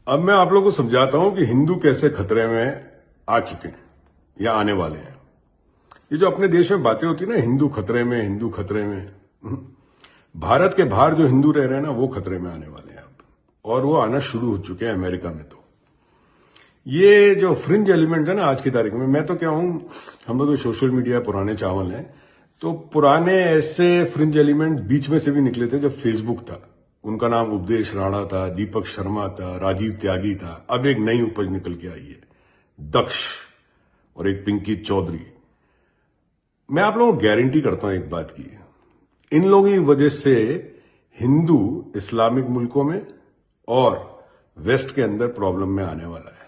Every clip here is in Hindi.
अब मैं आप लोगों को समझाता हूं कि हिंदू कैसे खतरे में आ चुके हैं या आने वाले हैं। ये जो अपने देश में बातें होती है ना, हिंदू खतरे में, हिंदू खतरे में, भारत के बाहर जो हिंदू रह रहे हैं ना, वो खतरे में आने वाले हैं अब, और वो आना शुरू हो चुके हैं अमेरिका में। तो ये जो फ्रिंज एलिमेंट है ना आज की तारीख में, मैं तो क्या हूं, हम लोग तो सोशल मीडिया पुराने चावल हैं, तो पुराने ऐसे फ्रिंज एलिमेंट बीच में से भी निकले थे जब फेसबुक था। उनका नाम उपदेश राणा था, दीपक शर्मा था, राजीव त्यागी था। अब एक नई उपज निकल के आई है, दक्ष और एक पिंकी चौधरी। मैं आप लोगों को गारंटी करता हूं एक बात की, इन लोगों की वजह से हिंदू इस्लामिक मुल्कों में और वेस्ट के अंदर प्रॉब्लम में आने वाला है।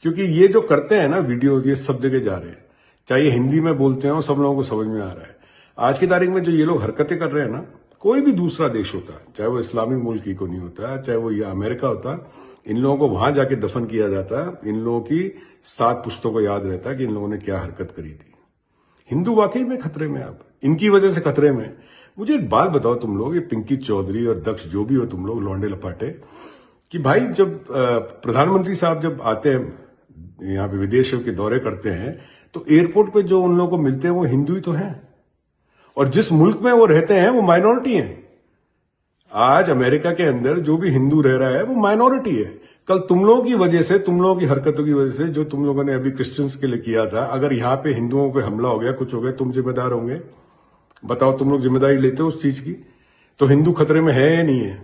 क्योंकि ये जो करते हैं ना वीडियोस, ये सब जगह जा रहे हैं, चाहे ये हिंदी में बोलते हो, सब लोगों को समझ में आ रहा है। आज की तारीख में जो ये लोग हरकतें कर रहे हैं ना, कोई भी दूसरा देश होता, चाहे वो इस्लामिक मुल्क ही को नहीं होता, चाहे वो ये अमेरिका होता, इन लोगों को वहां जाके दफन किया जाता, इन लोगों की 7 पुश्तों को याद रहता कि इन लोगों ने क्या हरकत करी थी। हिंदू वाकई में खतरे में, अब इनकी वजह से खतरे में। मुझे एक बात बताओ तुम लोग, ये पिंकी चौधरी और दक्ष जो भी हो तुम लोग, लौंडे लपाटे, कि भाई जब प्रधानमंत्री साहब जब आते हैं यहाँ पे, विदेशों के दौरे करते हैं, तो एयरपोर्ट पे जो उन लोगों को मिलते हैं वो हिंदू ही तो हैं, और जिस मुल्क में वो रहते हैं वो माइनॉरिटी है। आज अमेरिका के अंदर जो भी हिंदू रह रहा है वो माइनॉरिटी है। कल तुम लोगों की वजह से, तुम लोगों की हरकतों की वजह से, जो तुम लोगों ने अभी क्रिश्चियंस के लिए किया था, अगर यहाँ पे हिंदुओं पे हमला हो गया, कुछ हो गया, तुम जिम्मेदार होंगे? बताओ, तुम लोग जिम्मेदारी लेते हो उस चीज की? तो हिंदू खतरे में है या नहीं है?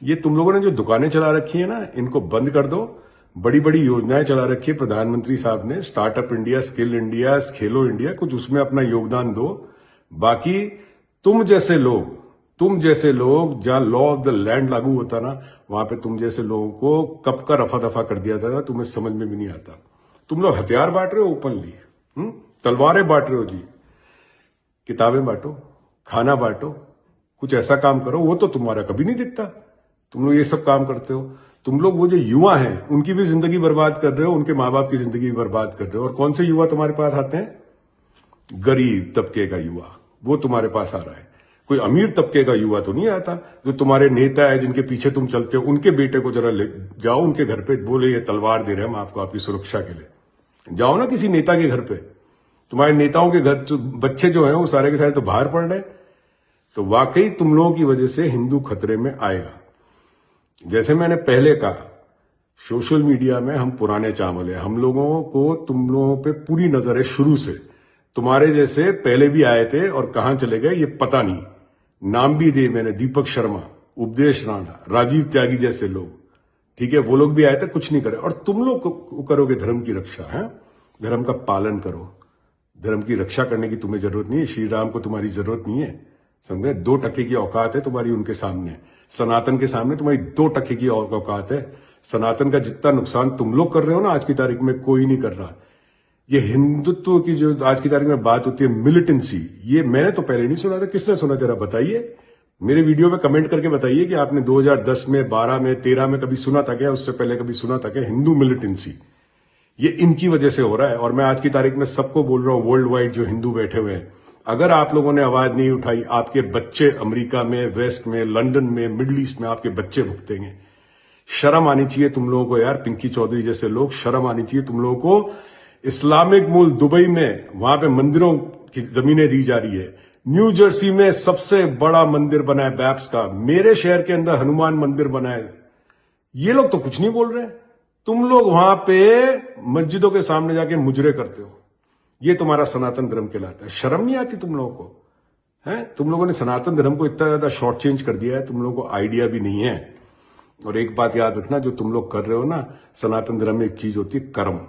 ये तुम लोगों ने जो दुकानें चला रखी है ना, इनको बंद कर दो। बड़ी बड़ी योजनाएं चला रखी है प्रधानमंत्री साहब ने, स्टार्टअप इंडिया, स्किल इंडिया, खेलो इंडिया, कुछ उसमें अपना योगदान दो। बाकी तुम जैसे लोग जहां लॉ ऑफ द लैंड लागू होता ना, वहां पे तुम जैसे लोगों को कब का रफा दफा कर दिया था, तुम्हें समझ में भी नहीं आता। तुम लोग हथियार बांट रहे हो ओपनली, तलवारें बांट रहे हो जी, किताबें बांटो, खाना बांटो, कुछ ऐसा काम करो। वो तो तुम्हारा कभी नहीं दिखता, तुम लोग ये सब काम करते हो। तुम लोग वो जो युवा हैं उनकी भी जिंदगी बर्बाद कर रहे हो, उनके माँ बाप की जिंदगी भी बर्बाद कर रहे हो। और कौन से युवा तुम्हारे पास आते हैं? गरीब तबके का युवा, वो तुम्हारे पास आ रहा है। कोई अमीर तबके का युवा तो नहीं आता। जो तुम्हारे नेता है, जिनके पीछे तुम चलते हो, उनके बेटे को जरा ले जाओ उनके घर पे, बोले ये तलवार दे रहे हैं हम आपको आपकी सुरक्षा के लिए। जाओ ना किसी नेता के घर पे। तुम्हारे नेताओं के घर बच्चे जो हैं वो सारे के सारे तो बाहर पड़ रहे। तो वाकई तुम लोगों की वजह से हिंदू खतरे में आएगा। जैसे मैंने पहले कहा, सोशल मीडिया में हम पुराने चावल है, हम लोगों को तुम लोगों पे पूरी नजर है शुरू से। तुम्हारे जैसे पहले भी आए थे और कहां चले गए ये पता नहीं। नाम भी दिए मैंने, दीपक शर्मा, उपदेश राणा, राजीव त्यागी जैसे लोग, ठीक है, वो लोग भी आए थे, कुछ नहीं करे। और तुम लोग करोगे धर्म की रक्षा है, धर्म का पालन करो। धर्म की रक्षा करने की तुम्हें जरूरत नहीं है, श्री राम को तुम्हारी जरूरत नहीं है, समझे? 2% की औकात है तुम्हारी उनके सामने। सनातन के सामने तुम्हारी 2% की औकात है। सनातन का जितना नुकसान तुम लोग कर रहे हो ना आज की तारीख में, कोई नहीं कर रहा। ये हिंदुत्व की जो आज की तारीख में बात होती है, मिलिटेंसी, ये मैंने तो पहले नहीं सुना था। किसने सुना? जरा बताइए, मेरे वीडियो में कमेंट करके बताइए कि आपने 2010 में, 12 में, 13 में कभी सुना था क्या? उससे पहले कभी सुना था क्या? हिंदू मिलिटेंसी, ये इनकी वजह से हो रहा है। और मैं आज की तारीख में सबको बोल रहा हूं, वर्ल्ड वाइड जो हिंदू बैठे हुए हैं, अगर आप लोगों ने आवाज नहीं उठाई, आपके बच्चे अमेरिका में, वेस्ट में, लंदन में, मिडिल ईस्ट में आपके बच्चे भुगतेंगे। शर्म आनी चाहिए तुम लोगों को यार, पिंकी चौधरी जैसे लोग, शर्म आनी चाहिए तुम लोगों को। इस्लामिक मुल्क दुबई में, वहां पे मंदिरों की जमीनें दी जा रही है। न्यू जर्सी में सबसे बड़ा मंदिर बना है बैप्स का। मेरे शहर के अंदर हनुमान मंदिर बना है। ये लोग तो कुछ नहीं बोल रहे। तुम लोग वहां पे मस्जिदों के सामने जाके मुजरे करते हो। ये तुम्हारा सनातन धर्म कहलाता है। शर्म नहीं आती तुम लोगों को? है, तुम लोगों ने सनातन धर्म को इतना ज्यादा शॉर्ट चेंज कर दिया है, तुम लोगों को आइडिया भी नहीं है। और एक बात याद रखना, जो तुम लोग कर रहे हो ना, सनातन धर्म में एक चीज होती है कर्म।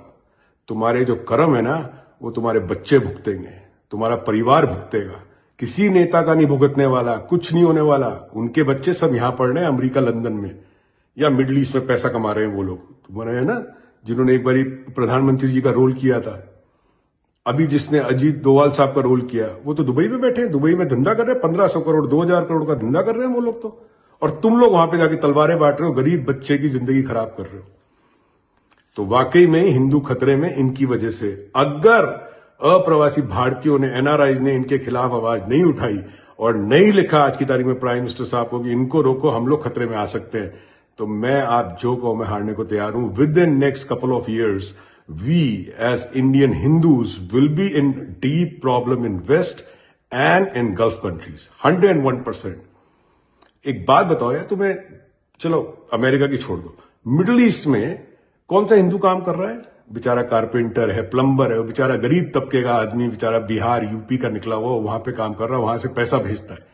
तुम्हारे जो कर्म है ना, वो तुम्हारे बच्चे भुगतेंगे, तुम्हारा परिवार भुगतेगा। किसी नेता का नहीं भुगतने वाला, कुछ नहीं होने वाला। उनके बच्चे सब यहां पढ़ रहे हैं अमेरिका, लंदन में या मिडिल ईस्ट में पैसा कमा रहे हैं वो लोग। तुम्हारे है ना, जिन्होंने एक बार प्रधानमंत्री जी का रोल किया था। अभी जिसने अजीत डोवाल साहब का रोल किया, वो तो दुबई में बैठे हैं, दुबई में धंधा कर रहे हैं। 1500 करोड़ 2000 करोड़ का धंधा कर रहे हैं वो लोग तो। और तुम लोग वहां पे जाके तलवारें बांट रहे हो, गरीब बच्चे की जिंदगी खराब कर रहे हो। तो वाकई में हिंदू खतरे में इनकी वजह से। अगर अप्रवासी भारतीयों ने, एनआरआई ने इनके खिलाफ आवाज नहीं उठाई और नहीं लिखा आज की तारीख में प्राइम मिनिस्टर साहब को कि इनको रोको, हम लोग खतरे में आ सकते हैं, तो मैं आप जो कहो मैं हारने को तैयार हूं. Within next couple of years we as Indian Hindus will be in deep problem in West and in Gulf countries. 101%. एक बात बताओ यार तुम्हें, चलो अमेरिका की छोड़ दो, मिडिल ईस्ट में कौन सा हिंदू काम कर रहा है? बेचारा कारपेंटर है, प्लम्बर है, बेचारा गरीब तबके का आदमी, बेचारा बिहार यूपी का निकला हुआ वहां पे काम कर रहा है, वहां से पैसा भेजता है.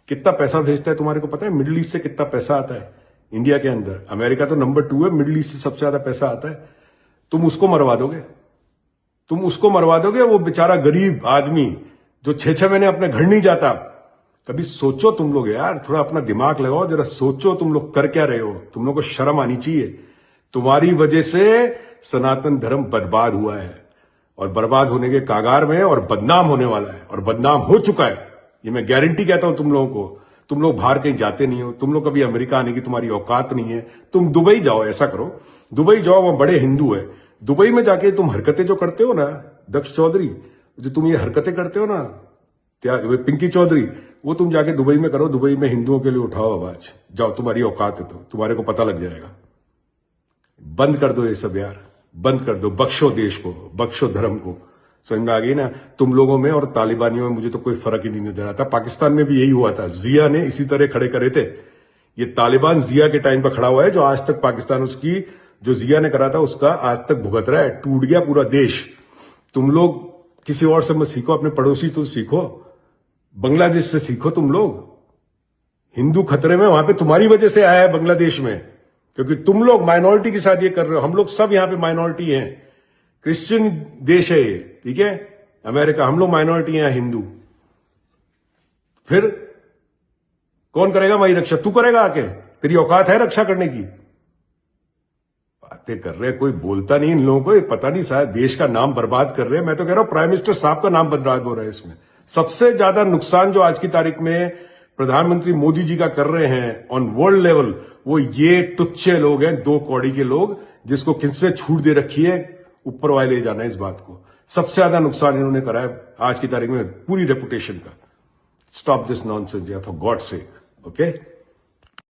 कितना पैसा भेजता है तुम्हारे को पता है? मिडिल ईस्ट से कितना पैसा आता है इंडिया के अंदर? अमेरिका तो नंबर 2 है, मिडिल ईस्ट से सबसे ज्यादा पैसा आता है. तुम उसको मरवा दोगे? तुम उसको मरवा दोगे? वो बेचारा गरीब आदमी जो 6-6 महीने अपने घर नहीं जाता. कभी सोचो तुम लोग यार, थोड़ा अपना दिमाग लगाओ, जरा सोचो तुम लोग कर क्या रहे हो. तुम लोग को शर्म आनी चाहिए. तुम्हारी वजह से सनातन धर्म बर्बाद हुआ है और बर्बाद होने के कागार में है और बदनाम होने वाला है और बदनाम हो चुका है. ये मैं गारंटी कहता हूं तुम लोगों को. तुम लोग बाहर कहीं जाते नहीं हो, तुम लोग कभी अमेरिका आने की तुम्हारी औकात नहीं है. तुम दुबई जाओ, ऐसा करो, दुबई जाओ, वहां बड़े हिंदू है. दुबई में जाके तुम हरकतें जो करते हो ना दक्ष चौधरी, जो तुम ये हरकतें करते हो ना, क्या पिंकी चौधरी, वो तुम जाके दुबई में करो. दुबई में हिंदुओं के लिए उठाओ आवाज, जाओ, तुम्हारी औकात है तो तुम्हारे को पता लग जाएगा. बंद कर दो ये सब यार, बंद कर दो. बख्शो देश को, बख्शो धर्म को. समझ में आ गई ना? तुम लोगों में और तालिबानियों में मुझे तो कोई फर्क ही नहीं नजर आता. पाकिस्तान में भी यही हुआ था, जिया ने इसी तरह खड़े करे थे. ये तालिबान जिया के टाइम पर खड़ा हुआ है, जो आज तक पाकिस्तान उसकी जो जिया ने करा था उसका आज तक भुगत रहा है. टूट गया पूरा देश. तुम लोग किसी और से मत सीखो, अपने पड़ोसी तो सीखो, बांग्लादेश से सीखो. तुम लोग हिंदू खतरे में, वहां पे तुम्हारी वजह से आया है बांग्लादेश में, क्योंकि तुम लोग माइनॉरिटी के साथ ये कर रहे हो. हम लोग सब यहां पे माइनॉरिटी हैं. क्रिश्चियन देश है ये, ठीक है, अमेरिका. हम लोग माइनॉरिटी हैं हिंदू. फिर कौन करेगा हमारी रक्षा? तू करेगा आके? तेरी औकात है रक्षा करने की? बातें कर रहे, कोई बोलता नहीं इन लोगों को. ये पता नहीं शायद देश का नाम बर्बाद कर रहे हैं. मैं तो कह रहा हूं प्राइम मिनिस्टर साहब का नाम बर्बाद हो रहा है इसमें. सबसे ज्यादा नुकसान जो आज की तारीख में प्रधानमंत्री मोदी जी का कर रहे हैं ऑन वर्ल्ड लेवल, वो ये टुच्चे लोग हैं, 2 कौड़ी के लोग, जिसको किससे छूट दे रखी है, ऊपर वाले ले जाना है इस बात को. सबसे ज्यादा नुकसान इन्होंने करा है आज की तारीख में पूरी रेपुटेशन का. स्टॉप दिस नॉनसेंस यार, फॉर गॉड सेक. ओके.